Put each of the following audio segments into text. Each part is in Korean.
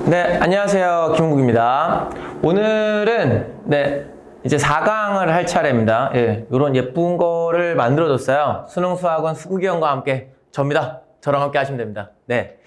네, 안녕하세요. 김홍국입니다. 오늘은 이제 4강을 할 차례입니다. 예, 요런 예쁜 거를 만들어줬어요. 수능, 수학은 수국이 형과 함께 접니다. 저랑 함께 하시면 됩니다. 네.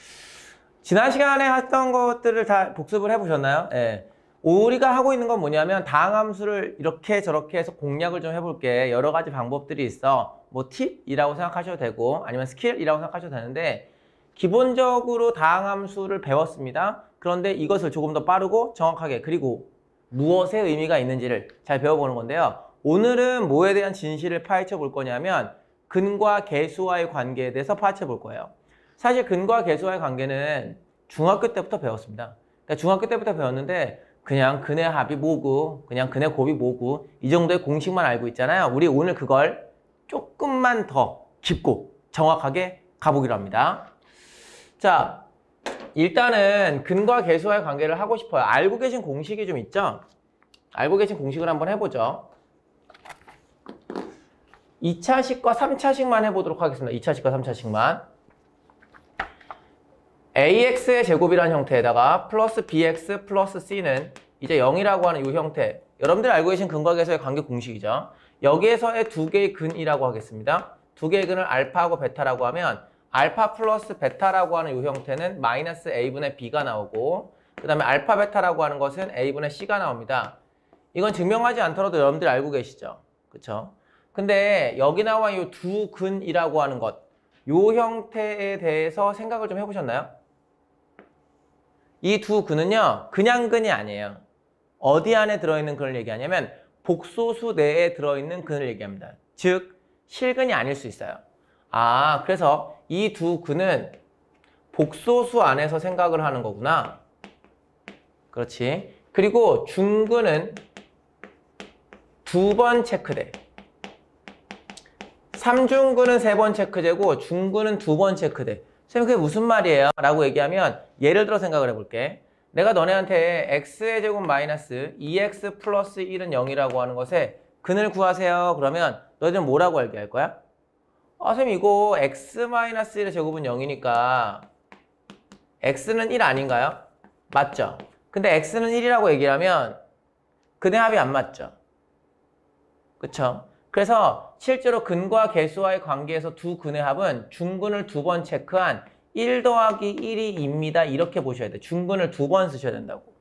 지난 시간에 했던 것들을 다 복습을 해보셨나요? 예. 우리가 하고 있는 건 뭐냐면 다항함수를 이렇게 저렇게 해서 공략을 좀 해볼게. 여러 가지 방법들이 있어. 뭐 팁이라고 생각하셔도 되고 아니면 스킬이라고 생각하셔도 되는데 기본적으로 다항함수를 배웠습니다. 그런데 이것을 조금 더 빠르고 정확하게 그리고 무엇에 의미가 있는지를 잘 배워보는 건데요. 오늘은 뭐에 대한 진실을 파헤쳐 볼 거냐면 근과 계수와의 관계에 대해서 파헤쳐 볼 거예요. 사실 근과 계수와의 관계는 중학교 때부터 배웠습니다. 그러니까 중학교 때부터 배웠는데 그냥 근의 합이 뭐고 그냥 근의 곱이 뭐고 이 정도의 공식만 알고 있잖아요. 우리 오늘 그걸 조금만 더 깊고 정확하게 가보기로 합니다. 자, 일단은 근과 계수와의 관계를 하고 싶어요. 알고 계신 공식이 좀 있죠? 알고 계신 공식을 한번 해보죠. 2차식과 3차식만 해보도록 하겠습니다. 2차식과 3차식만. ax의 제곱이라는 형태에다가 플러스 bx 플러스 c는 이제 0이라고 하는 이 형태. 여러분들이 알고 계신 근과 계수의 관계 공식이죠. 여기에서의 두 개의 근이라고 하겠습니다. 두 개의 근을 알파하고 베타라고 하면 알파 플러스 베타라고 하는 이 형태는 마이너스 a분의 b가 나오고 그 다음에 알파 베타라고 하는 것은 a분의 c가 나옵니다. 이건 증명하지 않더라도 여러분들이 알고 계시죠? 그쵸? 근데 여기 나와 이 두 근이라고 하는 것, 이 형태에 대해서 생각을 좀 해보셨나요? 이 두 근은요, 그냥 근이 아니에요. 어디 안에 들어있는 근을 얘기하냐면 복소수 내에 들어있는 근을 얘기합니다. 즉, 실근이 아닐 수 있어요. 아, 그래서 이 두 근은 복소수 안에서 생각을 하는 거구나. 그렇지. 그리고 중근은 두 번 체크돼. 3중근은 세 번 체크되고 중근은 두 번 체크돼. 선생님 그게 무슨 말이에요? 라고 얘기하면 예를 들어 생각을 해볼게. 내가 너네한테 x의 제곱 마이너스 2x 플러스 1은 0이라고 하는 것에 근을 구하세요. 그러면 너희들은 뭐라고 알게 할 거야? 아, 선생님 이거 x-1의 제곱은 0이니까 x는 1 아닌가요? 맞죠? 근데 x는 1이라고 얘기하면 근의 합이 안 맞죠? 그쵸? 그래서 실제로 근과 계수와의 관계에서 두 근의 합은 중근을 두 번 체크한 1 더하기 1이입니다. 이렇게 보셔야 돼. 중근을 두 번 쓰셔야 된다고.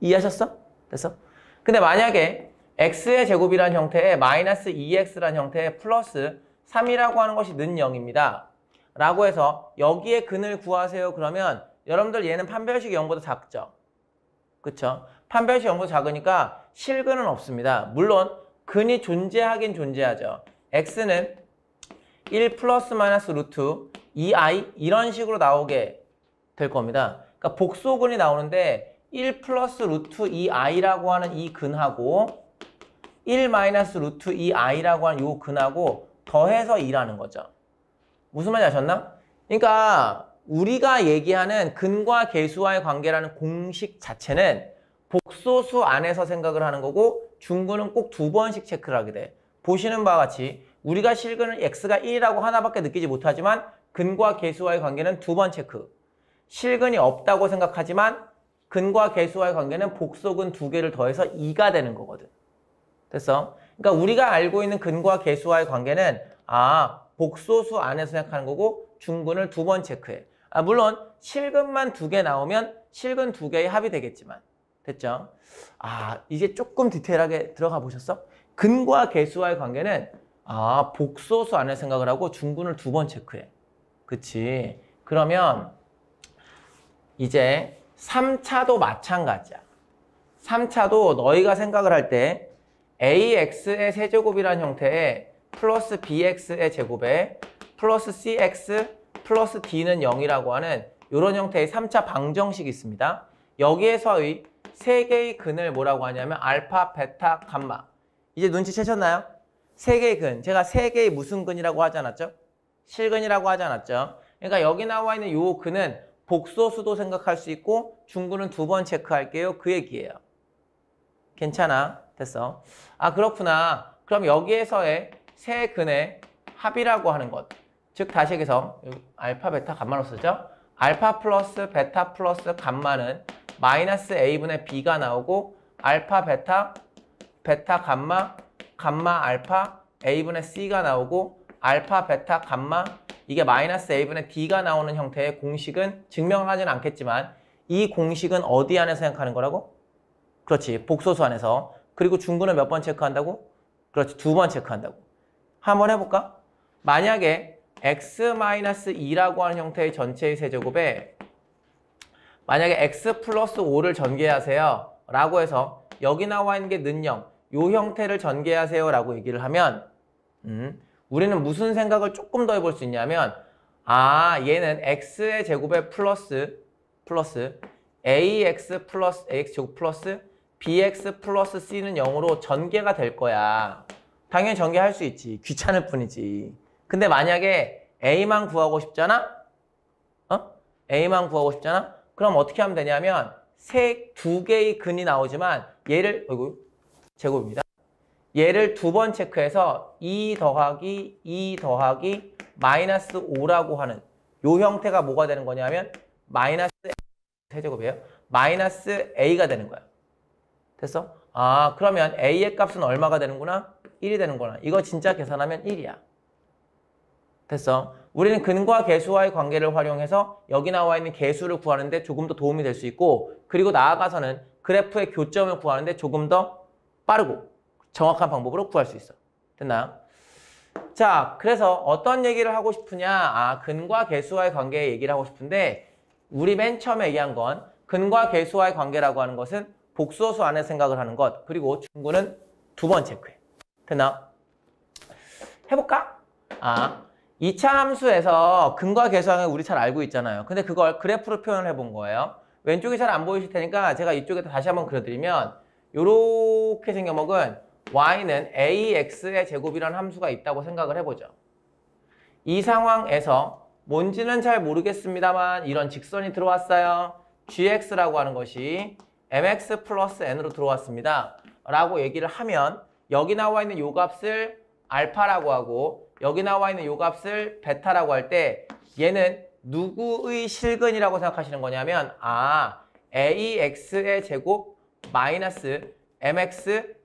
이해하셨어? 됐어? 근데 만약에 x의 제곱이라는 형태에 마이너스 2x라는 형태에 플러스 3이라고 하는 것이 는 0입니다. 라고 해서 여기에 근을 구하세요. 그러면 여러분들 얘는 판별식 0보다 작죠? 그쵸? 판별식 0보다 작으니까 실근은 없습니다. 물론 근이 존재하긴 존재하죠. x는 1 플러스 마이너스 루트 2i 이런 식으로 나오게 될 겁니다. 그러니까 복소근이 나오는데 1 플러스 루트 2i라고 하는 이 근하고 1 마이너스 루트 2i라고 하는 이 근하고 더해서 2라는 거죠. 무슨 말인지 아셨나? 그러니까 우리가 얘기하는 근과 계수와의 관계라는 공식 자체는 복소수 안에서 생각을 하는 거고 중근은 꼭 두 번씩 체크를 하게 돼. 보시는 바와 같이 우리가 실근을 x가 1이라고 하나밖에 느끼지 못하지만 근과 계수와의 관계는 두 번 체크. 실근이 없다고 생각하지만 근과 계수와의 관계는 복소근 두 개를 더해서 2가 되는 거거든. 됐어? 그러니까 우리가 알고 있는 근과 계수와의 관계는 복소수 안에서 생각하는 거고 중근을 두 번 체크해. 물론 실근만 두 개 나오면 실근 두 개의 합이 되겠지만 됐죠? 이제 조금 디테일하게 들어가 보셨어? 근과 계수와의 관계는 복소수 안에 생각을 하고 중근을 두 번 체크해. 그치? 그러면 이제 3차도 마찬가지야. 3차도 너희가 생각을 할 때 ax의 세제곱이라는 형태에 플러스 bx의 제곱에 플러스 cx 플러스 d는 0이라고 하는 이런 형태의 3차 방정식이 있습니다. 여기에서의 세 개의 근을 뭐라고 하냐면 알파, 베타, 감마. 이제 눈치채셨나요? 세 개의 근. 제가 세 개의 무슨 근이라고 하지 않았죠? 실근이라고 하지 않았죠? 그러니까 여기 나와 있는 이 근은 복소수도 생각할 수 있고 중근은 두 번 체크할게요. 그 얘기예요. 괜찮아? 됐어. 그렇구나. 그럼 여기에서의 세 근의 합이라고 하는 것. 즉 다시 얘기해서 알파, 베타, 감마로 쓰죠? 알파 플러스 베타 플러스 감마는 마이너스 a분의 b가 나오고 알파 베타 베타 감마 감마 알파 a분의 c가 나오고 알파 베타 감마 이게 마이너스 a분의 d가 나오는 형태의 공식은 증명을 하지는 않겠지만 이 공식은 어디 안에서 생각하는 거라고? 그렇지. 복소수 안에서. 그리고 중근을 몇 번 체크한다고? 그렇지. 2번 체크한다고. 한번 해볼까? 만약에 x-2라고 하는 형태의 전체의 세제곱에 만약에 x 플러스 5를 전개하세요 라고 해서 여기 나와 있는 게 는0 요 형태를 전개하세요 라고 얘기를 하면 우리는 무슨 생각을 조금 더 해볼 수 있냐면 얘는 x의 제곱에 플러스 ax 플러스 ax 제곱 플러스 bx 플러스 c는 0으로 전개가 될 거야. 당연히 전개할 수 있지. 귀찮을 뿐이지. 근데 만약에 a만 구하고 싶잖아? a만 구하고 싶잖아? 그럼 어떻게 하면 되냐면 두 개의 근이 나오지만 얘를 제곱입니다. 얘를 2번 체크해서 2 더하기 마이너스 5라고 하는 요 형태가 뭐가 되는 거냐면 마이너스 세제곱이에요. 마이너스 a가 되는 거야. 됐어? 그러면 a의 값은 얼마가 되는구나? 1이 되는구나. 이거 진짜 계산하면 1이야. 됐어? 우리는 근과 계수와의 관계를 활용해서 여기 나와 있는 계수를 구하는데 조금 더 도움이 될 수 있고 그리고 나아가서는 그래프의 교점을 구하는데 조금 더 빠르고 정확한 방법으로 구할 수 있어. 됐나요? 자, 그래서 어떤 얘기를 하고 싶으냐? 근과 계수와의 관계 얘기를 하고 싶은데 우리 맨 처음에 얘기한 건 근과 계수와의 관계라고 하는 것은 복소수 안에 생각을 하는 것 그리고 중구는 2번 체크해. 됐나? 해볼까? 2차 함수에서 근과 계수하는 걸 우리 잘 알고 있잖아요. 근데 그걸 그래프로 표현을 해본 거예요. 왼쪽이 잘 안 보이실 테니까 제가 이쪽에다 다시 한번 그려드리면 요렇게 생겨먹은 y는 ax의 제곱이라는 함수가 있다고 생각을 해보죠. 이 상황에서 뭔지는 잘 모르겠습니다만 이런 직선이 들어왔어요. gx라고 하는 것이 mx 플러스 n으로 들어왔습니다. 라고 얘기를 하면 여기 나와 있는 요 값을 알파라고 하고 여기 나와 있는 요 값을 베타라고 할 때 얘는 누구의 실근이라고 생각하시는 거냐면 ax의 제곱 마이너스 mx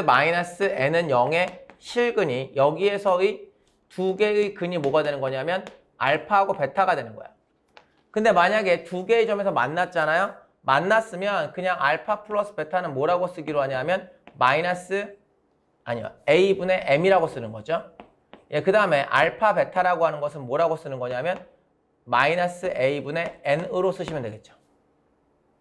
마이너스 n은 0의 실근이 여기에서의 두 개의 근이 뭐가 되는 거냐면 알파하고 베타가 되는 거야. 근데 만약에 두 개의 점에서 만났잖아요. 만났으면 그냥 알파 플러스 베타는 뭐라고 쓰기로 하냐면 a분의 m이라고 쓰는 거죠. 그 다음에 알파 베타라고 하는 것은 뭐라고 쓰는 거냐면 마이너스 a분의 n으로 쓰시면 되겠죠.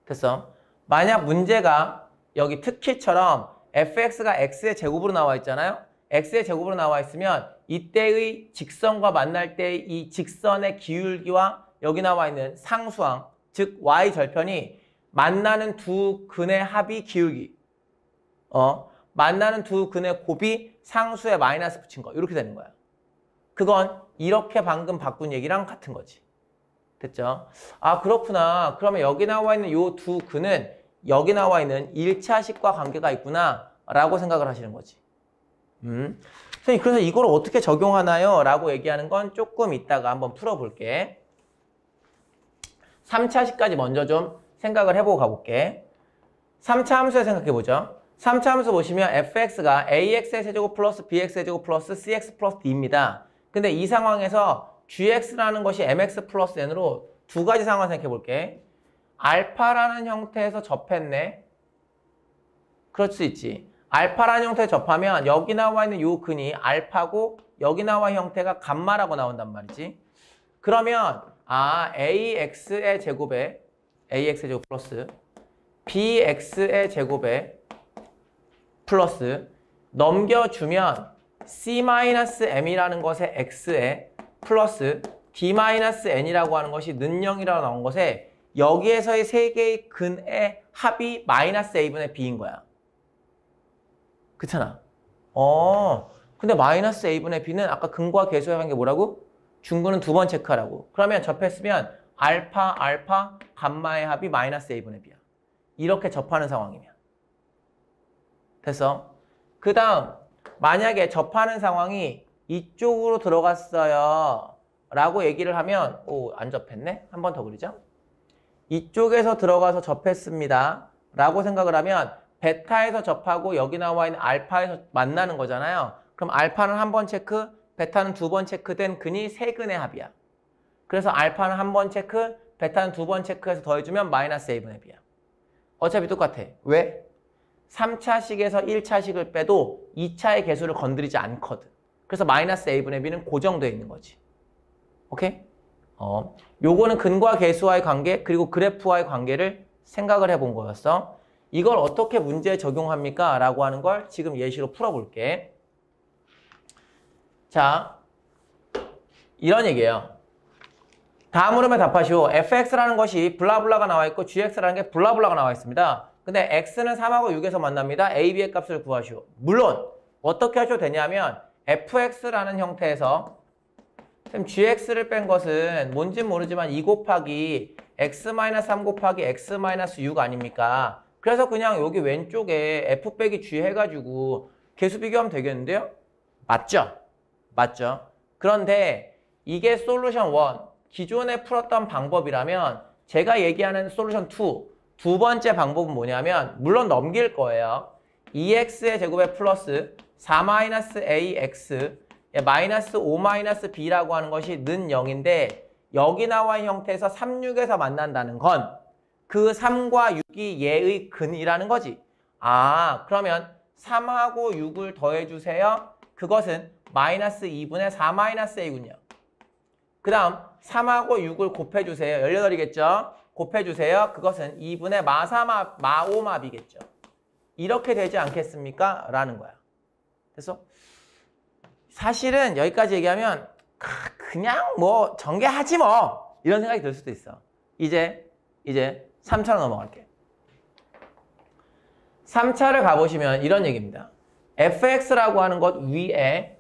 됐어? 만약 문제가 여기 특히처럼 fx가 x의 제곱으로 나와 있잖아요. x의 제곱으로 나와 있으면 이때의 직선과 만날 때 이 직선의 기울기와 여기 나와 있는 상수항, 즉 y절편이 만나는 두 근의 합이 기울기. 만나는 두 근의 곱이 상수에 마이너스 붙인 거. 이렇게 되는 거야. 그건 이렇게 방금 바꾼 얘기랑 같은 거지. 됐죠? 그렇구나. 그러면 여기 나와 있는 요 두 근은 여기 나와 있는 1차식과 관계가 있구나 라고 생각을 하시는 거지. 그래서 이걸 어떻게 적용하나요? 라고 얘기하는 건 조금 이따가 한번 풀어볼게. 3차식까지 먼저 좀 생각을 해보고 가볼게. 3차 함수에 생각해보죠. 3차 함수 보시면 fx가 ax의 세제곱 플러스 bx의 제곱 플러스 cx 플러스 d입니다. 근데 이 상황에서 gx라는 것이 mx 플러스 n으로 두 가지 상황을 생각해볼게. 알파라는 형태에서 접했네. 그럴 수 있지. 알파라는 형태에 접하면 여기 나와 있는 요 근이 알파고 여기 나와 있는 형태가 감마라고 나온단 말이지. 그러면 ax의 제곱 플러스 bx의 제곱에 플러스 넘겨주면 c-m이라는 것의 x에 플러스 d-n이라고 하는 것이 는 0이라고 나온 것에 여기에서의 세 개의 근의 합이 마이너스 a분의 b인 거야. 그렇잖아. 근데 마이너스 a분의 b는 아까 근과 계수의 관계 뭐라고? 중근은 2번 체크하라고. 그러면 접했으면 알파, 감마의 합이 마이너스 a분의 b야. 이렇게 접하는 상황이면. 됐어? 그 다음 만약에 접하는 상황이 이쪽으로 들어갔어요 라고 얘기를 하면 안 접했네? 한 번 더 그리죠? 이쪽에서 들어가서 접했습니다. 라고 생각을 하면 베타에서 접하고 여기 나와 있는 알파에서 만나는 거잖아요. 그럼 알파는 한 번 체크, 베타는 두 번 체크된 근이 세 근의 합이야. 그래서 알파는 한 번 체크, 베타는 두 번 체크해서 더해주면 마이너스 A분의 B야. 어차피 똑같아. 왜? 3차식에서 1차식을 빼도 2차의 개수를 건드리지 않거든. 그래서 마이너스 A분의 B는 고정되어 있는 거지. 오케이? 요거는 근과 개수와의 관계 그리고 그래프와의 관계를 생각을 해본 거였어. 이걸 어떻게 문제에 적용합니까? 라고 하는 걸 지금 예시로 풀어볼게. 자, 이런 얘기예요. 다음 흐름에 답하시오. fx라는 것이 블라블라가 나와 있고 gx라는 게 블라블라가 나와 있습니다. 근데 x는 3하고 6에서 만납니다. a, b의 값을 구하시오. 물론 어떻게 하셔도 되냐면 fx라는 형태에서 gx를 뺀 것은 뭔진 모르지만 2 곱하기 x-3 곱하기 x-6 아닙니까? 그래서 그냥 여기 왼쪽에 f 빼기 g 해가지고 개수 비교하면 되겠는데요? 맞죠? 맞죠? 그런데 이게 솔루션 1, 기존에 풀었던 방법이라면 제가 얘기하는 솔루션 2, 두 번째 방법은 뭐냐면 물론 넘길 거예요. 2x의 제곱에 플러스 4-ax 마이너스 5-b라고 하는 것이 는 0인데 여기 나와 있는 형태에서 3, 6에서 만난다는 건 그 3과 6이 얘의 근이라는 거지. 아, 그러면 3하고 6을 더해주세요. 그것은 마이너스 2분의 4-a군요. 그 다음 3하고 6을 곱해주세요. 18이겠죠? 곱해주세요. 그것은 2분의 마오마비겠죠. 이렇게 되지 않겠습니까? 라는 거야. 그래서 사실은 여기까지 얘기하면 그냥 뭐 전개하지 뭐 이런 생각이 들 수도 있어. 이제 3차로 넘어갈게. 3차를 가보시면 이런 얘기입니다. fx라고 하는 것 위에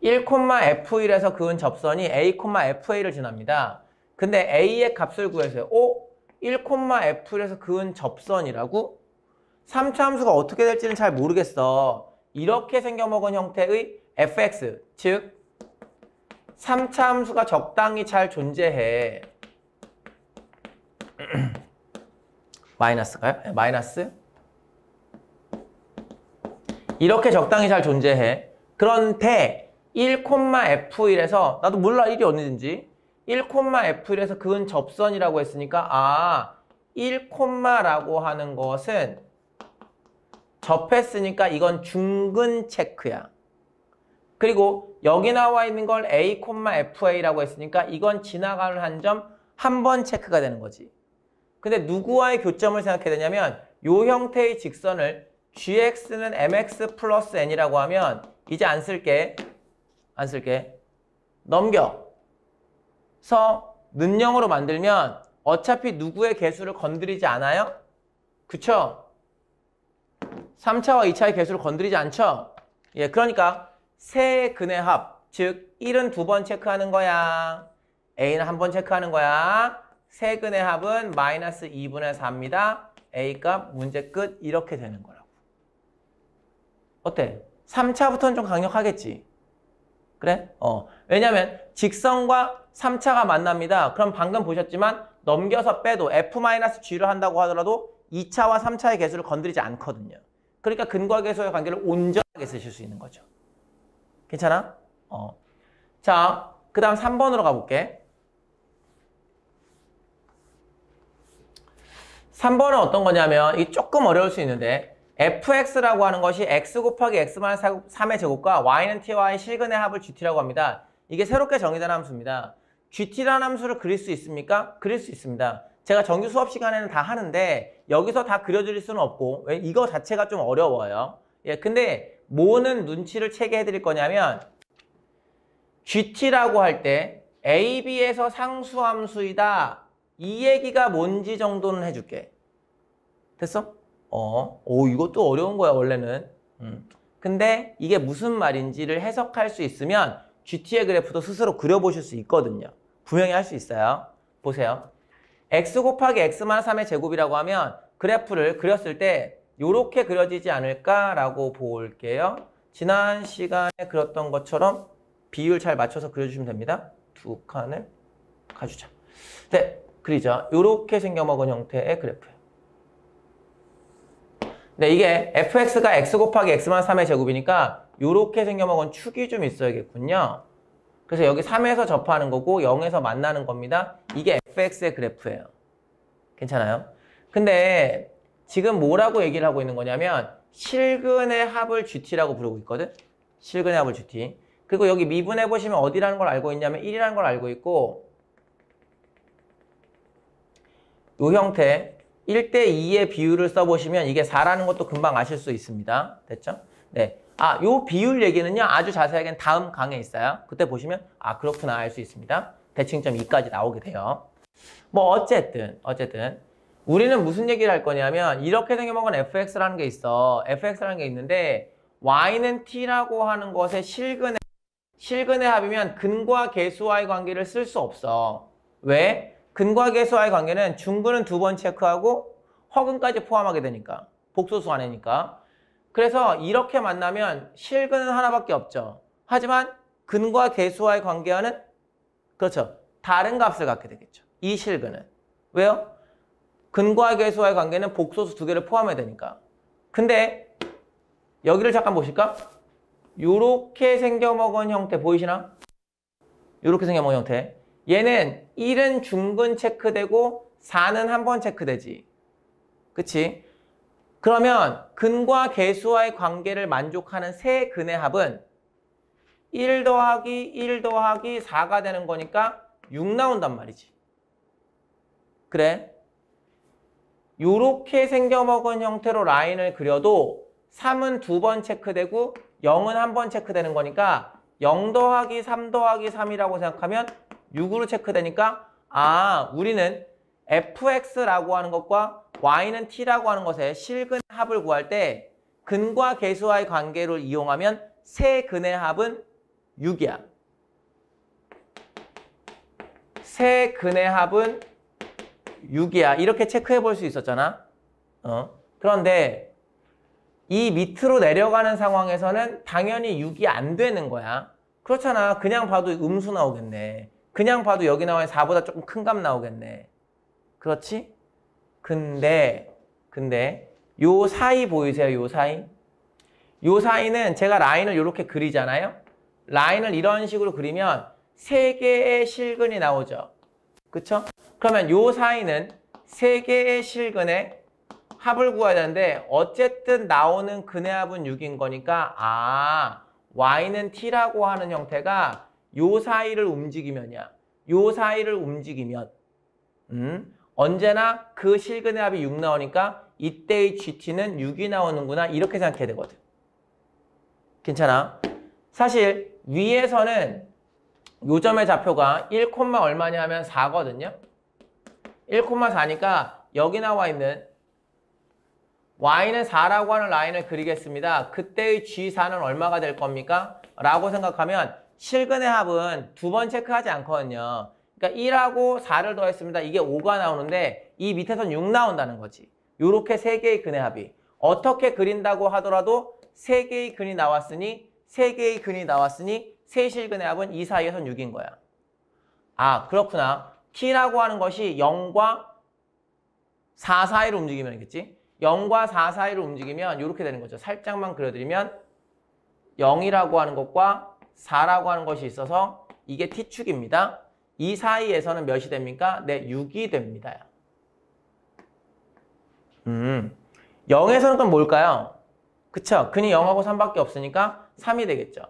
1,f1에서 그은 접선이 a, fa를 지납니다. 근데 a의 값을 구해서요. 1,f1에서 그은 접선이라고? 3차 함수가 어떻게 될지는 잘 모르겠어. 이렇게 생겨먹은 형태의 fx, 즉 3차 함수가 적당히 잘 존재해. 마이너스가요? 마이너스? 이렇게 적당히 잘 존재해. 그런데 1,f1에서 나도 몰라 1이 어디든지 1,f1에서 그은 접선이라고 했으니까 1,라고 하는 것은 접했으니까 이건 중근 체크야. 그리고 여기 나와 있는 걸 a, fa라고 했으니까 이건 지나가는 한 점 한 번 체크가 되는 거지. 근데 누구와의 교점을 생각해야 되냐면 이 형태의 직선을 gx는 mx 플러스 n이라고 하면 이제 안 쓸게. 넘겨. 는 0으로 만들면 어차피 누구의 개수를 건드리지 않아요? 그쵸? 3차와 2차의 개수를 건드리지 않죠? 예, 그러니까 세 근의 합, 즉 1은 두 번 체크하는 거야. A는 한 번 체크하는 거야. 세 근의 합은 마이너스 2분의 4입니다. A값 문제 끝 이렇게 되는 거라고. 어때? 3차부터는 좀 강력하겠지. 그래? 왜냐면 직선과 3차가 만납니다. 그럼 방금 보셨지만 넘겨서 빼도 F-G를 한다고 하더라도 2차와 3차의 개수를 건드리지 않거든요. 그러니까 근과 개수의 관계를 온전하게 쓰실 수 있는 거죠. 괜찮아? 자, 그 다음 3번으로 가볼게. 3번은 어떤 거냐면 이 조금 어려울 수 있는데 fx라고 하는 것이 x 곱하기 x-3의 제곱과 y는 t와의 실근의 합을 gt라고 합니다. 이게 새롭게 정의된 함수입니다. gt라는 함수를 그릴 수 있습니까? 그릴 수 있습니다. 제가 정규 수업 시간에는 다 하는데 여기서 다 그려드릴 수는 없고 왜? 이거 자체가 좀 어려워요. 예, 근데 뭐는 눈치를 채게 해드릴 거냐면 gt라고 할 때 a, b에서 상수함수이다. 이 얘기가 뭔지 정도는 해줄게. 됐어? 이것도 어려운 거야 원래는. 근데 이게 무슨 말인지를 해석할 수 있으면 GT의 그래프도 스스로 그려보실 수 있거든요. 분명히 할 수 있어요. 보세요. x 곱하기 x-3의 제곱이라고 하면 그래프를 그렸을 때 이렇게 그려지지 않을까라고 볼게요. 지난 시간에 그렸던 것처럼 비율 잘 맞춰서 그려주시면 됩니다. 두 칸을 가주자. 네, 그리자. 이렇게 생겨먹은 형태의 그래프예요. 네, 이게 fx가 x 곱하기 x-3의 제곱이니까 이렇게 생겨먹은 축이 좀 있어야겠군요. 그래서 여기 3에서 접하는 거고 0에서 만나는 겁니다. 이게 fx의 그래프예요. 괜찮아요? 근데 지금 뭐라고 얘기를 하고 있는 거냐면 실근의 합을 GT라고 부르고 있거든? 실근의 합을 GT. 그리고 여기 미분해 보시면 어디라는 걸 알고 있냐면 1이라는 걸 알고 있고 이 형태 1대2의 비율을 써보시면 이게 4라는 것도 금방 아실 수 있습니다. 됐죠? 네. 아, 요 비율 얘기는요, 아주 자세하게는 다음 강에 있어요. 그때 보시면, 아, 그렇구나, 알 수 있습니다. 대칭점 2까지 나오게 돼요. 뭐, 어쨌든, 우리는 무슨 얘기를 할 거냐면, 이렇게 생겨먹은 fx라는 게 있어. fx라는 게 있는데, y는 t라고 하는 것의 실근의 합이면 근과 계수와의 관계를 쓸 수 없어. 왜? 근과 계수와의 관계는 중근은 2번 체크하고 허근까지 포함하게 되니까. 복소수 안에니까. 그래서 이렇게 만나면 실근은 하나밖에 없죠. 하지만 근과 계수와의 관계와는 그렇죠. 다른 값을 갖게 되겠죠. 이 실근은. 왜요? 근과 계수와의 관계는 복소수 2개를 포함해야 되니까. 근데 여기를 잠깐 보실까? 요렇게 생겨먹은 형태 보이시나? 요렇게 생겨먹은 형태. 얘는 1은 중근 체크되고 4는 한 번 체크되지. 그치? 그러면 근과 계수와의 관계를 만족하는 세 근의 합은 1 더하기 1 더하기 4가 되는 거니까 6 나온단 말이지. 그래? 요렇게 생겨먹은 형태로 라인을 그려도 3은 2번 체크되고 0은 한 번 체크되는 거니까 0 더하기 3 더하기 3이라고 생각하면 6으로 체크되니까 아, 우리는 fx라고 하는 것과 y는 t라고 하는 것의 실근의 합을 구할 때 근과 계수와의 관계를 이용하면 세 근의 합은 6이야. 세 근의 합은 6이야. 이렇게 체크해 볼 수 있었잖아. 그런데 이 밑으로 내려가는 상황에서는 당연히 6이 안 되는 거야. 그렇잖아. 그냥 봐도 음수 나오겠네. 그냥 봐도 여기 나와 있는 4보다 조금 큰 값 나오겠네. 그렇지? 근데 요 사이 보이세요? 요 사이? 요 사이는 제가 라인을 이렇게 그리잖아요. 라인을 이런 식으로 그리면 3개의 실근이 나오죠. 그쵸? 그러면 요 사이는 3개의 실근의 합을 구해야 되는데 어쨌든 나오는 근의 합은 6인 거니까 아, y는 t라고 하는 형태가 요 사이를 움직이면이야. 요 사이를 움직이면 언제나 그 실근의 합이 6 나오니까 이때의 GT는 6이 나오는구나 이렇게 생각해야 되거든. 괜찮아? 사실 위에서는 요점의 좌표가 1, 얼마냐 하면 4거든요. 1,4니까 여기 나와 있는 y는 4라고 하는 라인을 그리겠습니다. 그때의 G4는 얼마가 될 겁니까? 라고 생각하면 실근의 합은 2번 체크하지 않거든요. 그러니까 1하고 4를 더했습니다. 이게 5가 나오는데 이 밑에선 6 나온다는 거지. 요렇게 3개의 근의 합이. 어떻게 그린다고 하더라도 3개의 근이 나왔으니 세 실근의 합은 이 사이에선 6인 거야. 아, 그렇구나. t라고 하는 것이 0과 4 사이로 움직이면이겠지? 0과 4 사이로 움직이면 이렇게 되는 거죠. 살짝만 그려드리면 0이라고 하는 것과 4라고 하는 것이 있어서 이게 t축입니다. 이 사이에서는 몇이 됩니까? 네, 6이 됩니다. 0에서는 그럼 뭘까요? 그쵸? 근이 0하고 3밖에 없으니까 3이 되겠죠.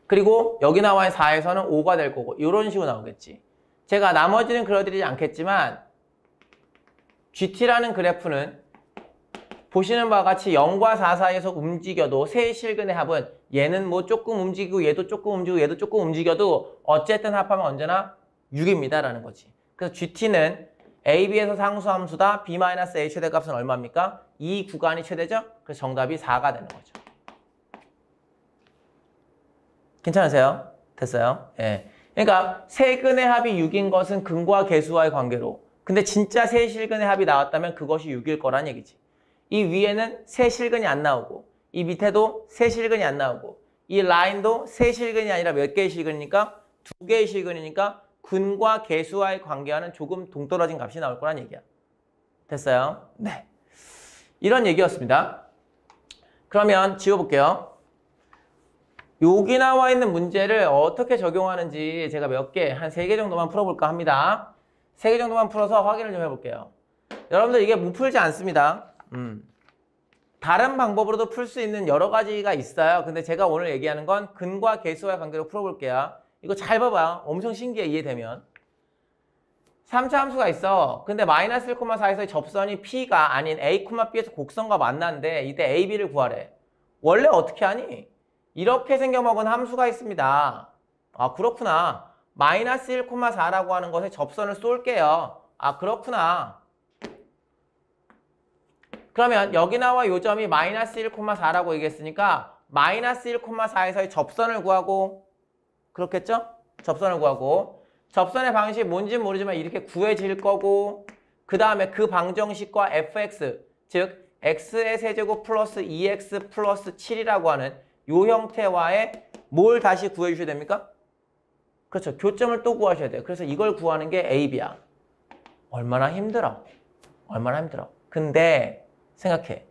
그리고 여기 나와 있는 4에서는 5가 될 거고 이런 식으로 나오겠지. 제가 나머지는 그려드리지 않겠지만 GT라는 그래프는 보시는 바와 같이 0과 4 사이에서 움직여도 세 실근의 합은 얘는 뭐 조금 움직이고 얘도 조금 움직이고 얘도 조금 움직여도 어쨌든 합하면 언제나 6입니다 라는 거지. 그래서 GT는 AB에서 상수함수다. B-A 최대값은 얼마입니까? 이 구간이 최대죠? 그래서 정답이 4가 되는 거죠. 괜찮으세요? 됐어요? 예. 그러니까 세 근의 합이 6인 것은 근과 계수와의 관계로. 근데 진짜 세 실근의 합이 나왔다면 그것이 6일 거란 얘기지. 이 위에는 세 실근이 안 나오고 이 밑에도 세 실근이 안 나오고 이 라인도 세 실근이 아니라 몇 개의 실근이니까 두 개의 실근이니까 근과 계수와의 관계와는 조금 동떨어진 값이 나올 거란 얘기야. 됐어요? 네. 이런 얘기였습니다. 그러면 지워볼게요. 여기 나와 있는 문제를 어떻게 적용하는지 제가 몇 개, 한 3개 정도만 풀어볼까 합니다. 3개 정도만 풀어서 확인을 좀 해볼게요. 여러분들 이게 못 풀지 않습니다. 다른 방법으로도 풀 수 있는 여러 가지가 있어요. 근데 제가 오늘 얘기하는 건 근과 계수와의 관계로 풀어볼게요. 이거 잘 봐봐. 엄청 신기해, 이해되면. 3차 함수가 있어. 근데 마이너스 1,4에서의 접선이 P가 아닌 A, B에서 곡선과 만났는데 이때 A, B를 구하래. 원래 어떻게 하니? 이렇게 생겨먹은 함수가 있습니다. 아, 그렇구나. 마이너스 1,4라고 하는 것에 접선을 쏠게요. 아, 그렇구나. 그러면 여기 나와 요점이 마이너스 1,4라고 얘기했으니까 마이너스 1,4에서의 접선을 구하고, 그렇겠죠? 접선을 구하고, 접선의 방식이 뭔지는 모르지만 이렇게 구해질 거고, 그 다음에 그 방정식과 fx, 즉 x의 세제곱 플러스 2x 플러스 7이라고 하는 요 형태와의 뭘 다시 구해주셔야 됩니까? 그렇죠. 교점을 또 구하셔야 돼요. 그래서 이걸 구하는 게 AB야. 얼마나 힘들어. 얼마나 힘들어. 근데 생각해.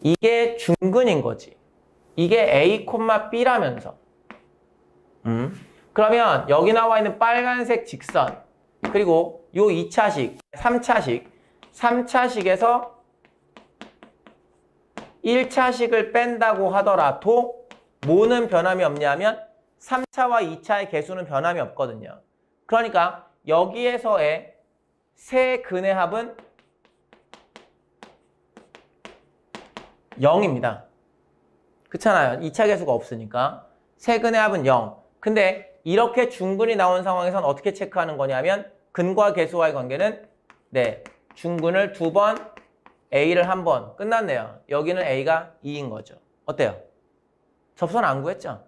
이게 중근인 거지. 이게 A, B라면서. 그러면 여기 나와 있는 빨간색 직선, 그리고 요 2차식, 3차식에서 1차식을 뺀다고 하더라도 뭐는 변함이 없냐면 3차와 2차의 개수는 변함이 없거든요. 그러니까 여기에서의 세 근의 합은 0입니다. 그렇잖아요. 2차 개수가 없으니까. 세 근의 합은 0. 근데 이렇게 중근이 나온 상황에선 어떻게 체크하는 거냐면 근과 계수와의 관계는 네, 중근을 2번, A를 1번. 끝났네요. 여기는 A가 2인 거죠. 어때요? 접선 안 구했죠?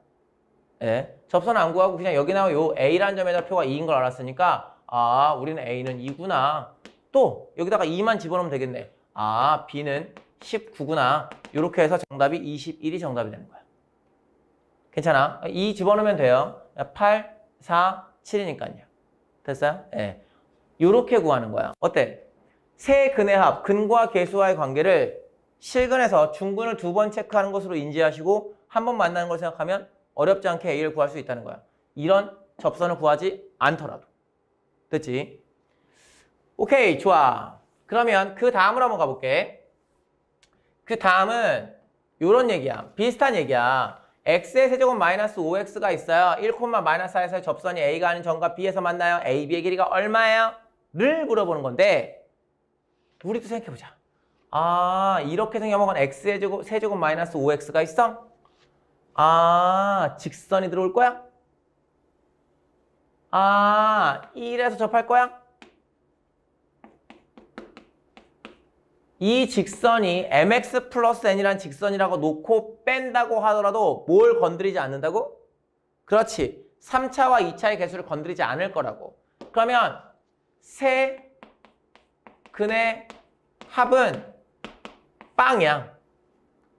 네, 접선 안 구하고 그냥 여기 나와 요 A라는 점에다 표가 2인 걸 알았으니까 아, 우리는 A는 2구나. 또 여기다가 2만 집어넣으면 되겠네. 아, B는 19구나. 이렇게 해서 정답이 21이 정답이 되는 거야. 괜찮아? 2 집어넣으면 돼요. 8, 4, 7이니까요. 됐어요? 예. 네. 이렇게 구하는 거야. 어때? 세 근의 합, 근과 계수와의 관계를 실근에서 중근을 2번 체크하는 것으로 인지하시고 한 번 만나는 걸 생각하면 어렵지 않게 A를 구할 수 있다는 거야. 이런 접선을 구하지 않더라도. 됐지? 오케이, 좋아. 그러면 그 다음으로 한번 가볼게. 그 다음은 이런 얘기야. 비슷한 얘기야. x의 세제곱 마이너스 5x가 있어요. 1,-4에서의 접선이 a가 아닌 점과 b에서 만나요. a, b의 길이가 얼마예요? 를 물어보는 건데 우리도 생각해보자. 아, 이렇게 생겨먹은 x의 세제곱 마이너스 5x가 있어? 아, 직선이 들어올 거야? 아, 1에서 접할 거야? 이 직선이 mx 플러스 n이라는 직선이라고 놓고 뺀다고 하더라도 뭘 건드리지 않는다고? 그렇지. 3차와 2차의 개수를 건드리지 않을 거라고. 그러면 세 근의 합은 빵이야.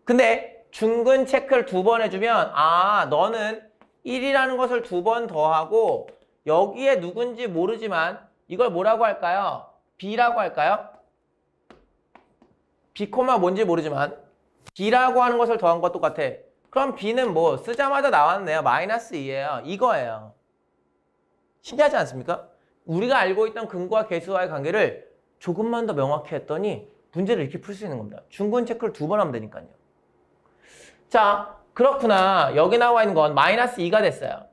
근데 중근 체크를 2번 해주면 아, 너는 1이라는 것을 2번 더하고 여기에 누군지 모르지만 이걸 뭐라고 할까요? b라고 할까요? B, 뭔지 모르지만 B라고 하는 것을 더한 것 똑같아. 그럼 B는 뭐 쓰자마자 나왔네요. 마이너스 2예요. 이거예요. 신기하지 않습니까? 우리가 알고 있던 근과 계수와의 관계를 조금만 더 명확히 했더니 문제를 이렇게 풀 수 있는 겁니다. 중근 체크를 2번 하면 되니까요. 자, 그렇구나. 여기 나와 있는 건 마이너스 2가 됐어요.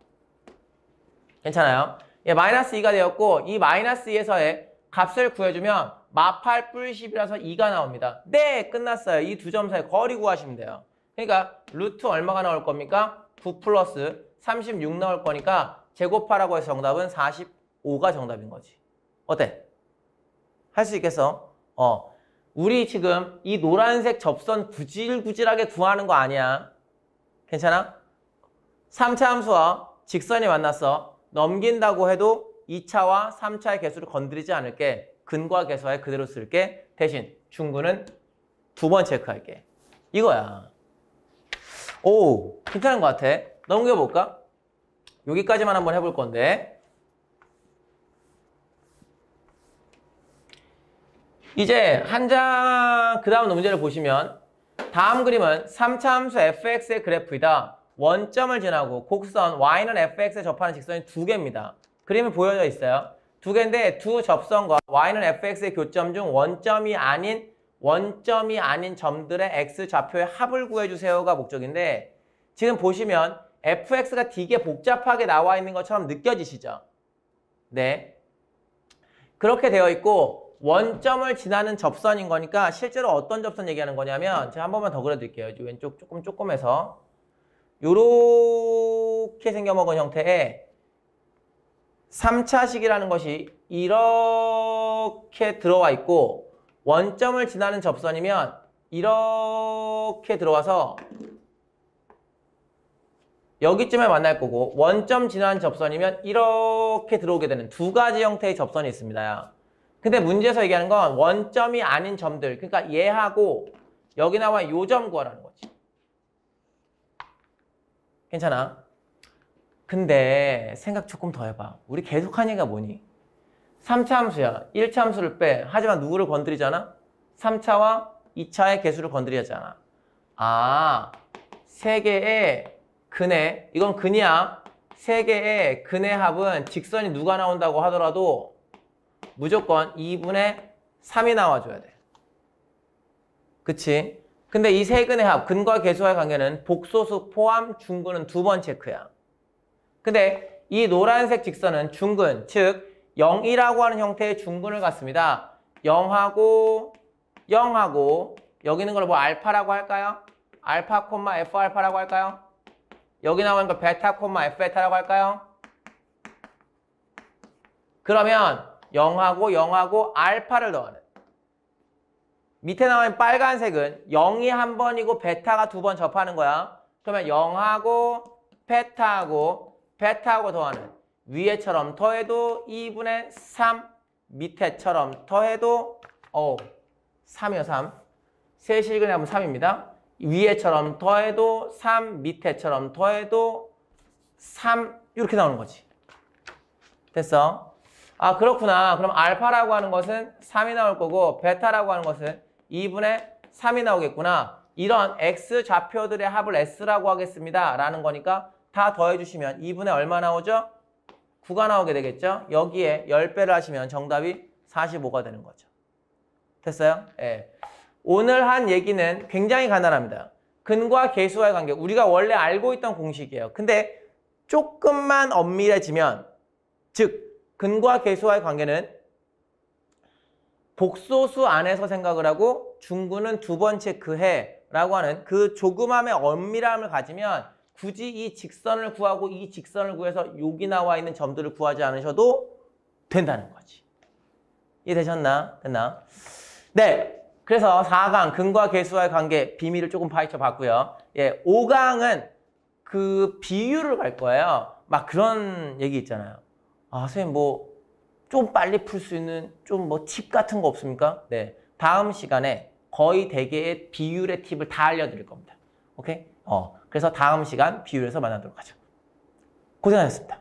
괜찮아요? 예, 마이너스 2가 되었고 이 마이너스 2에서의 값을 구해주면 마8 뿔 10이라서 2가 나옵니다. 네, 끝났어요. 이 두 점 사이 거리 구하시면 돼요. 그러니까 루트 얼마가 나올 겁니까? 9 플러스 36 나올 거니까 제곱하라고 해서 정답은 45가 정답인 거지. 어때? 할 수 있겠어? 우리 지금 이 노란색 접선 구질구질하게 구하는 거 아니야. 괜찮아? 3차 함수와 직선이 만났어. 넘긴다고 해도 2차와 3차의 개수를 건드리지 않을게. 근과 계수와에 그대로 쓸게. 대신 중근은 2번 체크할게. 이거야. 오, 괜찮은 것 같아. 넘겨볼까? 여기까지만 한번 해볼 건데 이제 한 장 그 다음 문제를 보시면 다음 그림은 3차 함수 fx의 그래프이다. 원점을 지나고 곡선 y는 fx에 접하는 직선이 두 개입니다. 그림이 보여져 있어요. 두 개인데 두 접선과 y는 fx의 교점 중 원점이 아닌 점들의 x 좌표의 합을 구해주세요가 목적인데 지금 보시면 fx가 되게 복잡하게 나와 있는 것처럼 느껴지시죠? 네. 그렇게 되어 있고 원점을 지나는 접선인 거니까 실제로 어떤 접선 얘기하는 거냐면 제가 한 번만 더 그려드릴게요. 왼쪽 조금해서 요렇게 생겨먹은 형태의 3차식이라는 것이 이렇게 들어와 있고 원점을 지나는 접선이면 이렇게 들어와서 여기쯤에 만날 거고 원점 지나는 접선이면 이렇게 들어오게 되는 두 가지 형태의 접선이 있습니다. 근데 문제에서 얘기하는 건 원점이 아닌 점들, 그러니까 얘하고 여기 나와 요 점 구하라는 거지. 괜찮아? 근데 생각 조금 더 해봐. 우리 계속한 얘기가 뭐니? 3차 함수야. 1차 함수를 빼. 하지만 누구를 건드리잖아? 3차와 2차의 개수를 건드리잖아. 아, 세 개의 근의, 이건 근이야. 세 개의 근의 합은 직선이 누가 나온다고 하더라도 무조건 2분의 3이 나와줘야 돼. 그치? 근데 이 세 근의 합, 근과 개수와의 관계는 복소수 포함 중근은 두 번 체크야. 근데 이 노란색 직선은 중근, 즉 0이라고 하는 형태의 중근을 갖습니다. 0하고 여기 있는 걸 뭐 알파라고 할까요? 알파, F 알파라고 할까요? 여기 나오는 걸 베타, F 베타라고 할까요? 그러면 0하고 알파를 더하는 밑에 나오는 빨간색은 0이 한 번이고 베타가 두 번 접하는 거야. 그러면 0하고 베타하고 더하는 위에처럼 더해도 2분의 3 밑에처럼 더해도 3이요 3 세실근에 하면 3입니다. 위에처럼 더해도 3 밑에처럼 더해도 3 이렇게 나오는 거지. 됐어? 아 그렇구나. 그럼 알파라고 하는 것은 3이 나올 거고 베타라고 하는 것은 2분의 3이 나오겠구나. 이런 x 좌표들의 합을 s라고 하겠습니다. 라는 거니까 다 더해주시면 2분의 얼마 나오죠? 9가 나오게 되겠죠? 여기에 10배를 하시면 정답이 45가 되는 거죠. 됐어요? 예. 오늘 한 얘기는 굉장히 간단합니다. 근과 개수와의 관계. 우리가 원래 알고 있던 공식이에요. 근데 조금만 엄밀해지면 즉 근과 개수와의 관계는 복소수 안에서 생각을 하고 중근은 두 번 체크해 라고 하는 그 조그맘의 엄밀함을 가지면 굳이 이 직선을 구하고 이 직선을 구해서 여기 나와 있는 점들을 구하지 않으셔도 된다는 거지. 이해되셨나? 됐나? 네. 그래서 4강 근과 개수와의 관계 비밀을 조금 파헤쳐 봤고요. 예, 5강은 그 비율을 갈 거예요. 막 그런 얘기 있잖아요. 아, 선생님 뭐 좀 빨리 풀 수 있는 좀 뭐 팁 같은 거 없습니까? 네. 다음 시간에 거의 대개의 비율의 팁을 다 알려드릴 겁니다. 오케이? 그래서 다음 시간 비율에서 만나도록 하죠. 고생하셨습니다.